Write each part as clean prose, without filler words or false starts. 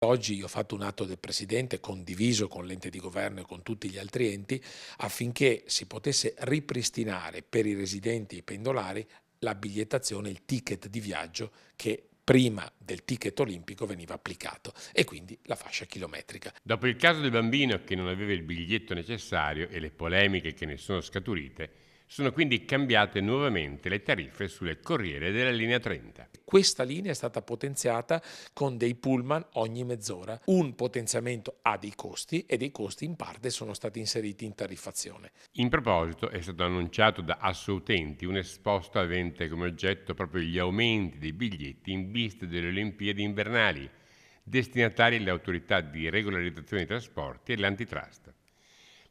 Oggi io ho fatto un atto del Presidente condiviso con l'ente di governo e con tutti gli altri enti affinché si potesse ripristinare per i residenti e i pendolari la bigliettazione, il ticket di viaggio che prima del ticket olimpico veniva applicato e quindi la fascia chilometrica. Dopo il caso del bambino che non aveva il biglietto necessario e le polemiche che ne sono scaturite, sono quindi cambiate nuovamente le tariffe sulle corriere della linea 30. Questa linea è stata potenziata con dei pullman ogni mezz'ora. Un potenziamento ha dei costi e dei costi in parte sono stati inseriti in tariffazione. In proposito è stato annunciato da Assoutenti un esposto avente come oggetto proprio gli aumenti dei biglietti in vista delle Olimpiadi invernali, destinatari le autorità di regolarizzazione dei trasporti e l'antitrust.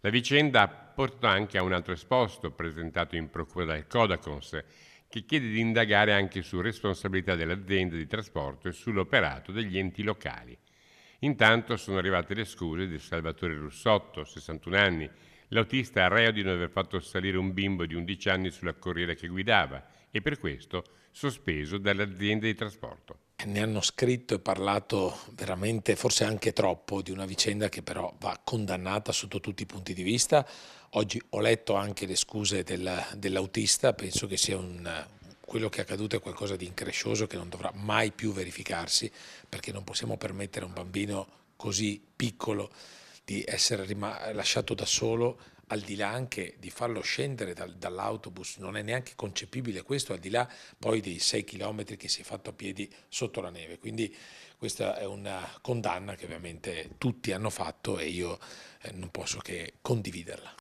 La vicenda ha portato anche a un altro esposto presentato in procura dal Codacons, che chiede di indagare anche su responsabilità delle aziende di trasporto e sull'operato degli enti locali. Intanto sono arrivate le scuse di Salvatore Russotto, 61 anni, l'autista reo di non aver fatto salire un bimbo di 11 anni sulla corriera che guidava e per questo sospeso dalle aziende di trasporto. Ne hanno scritto e parlato veramente, forse anche troppo, di una vicenda che però va condannata sotto tutti i punti di vista. Oggi ho letto anche le scuse dell'autista, penso che sia quello che è accaduto è qualcosa di increscioso che non dovrà mai più verificarsi, perché non possiamo permettere a un bambino così piccolo di essere lasciato da solo, al di là anche di farlo scendere dall'autobus, non è neanche concepibile questo, al di là poi dei 6 chilometri che si è fatto a piedi sotto la neve. Quindi questa è una condanna che ovviamente tutti hanno fatto e io non posso che condividerla.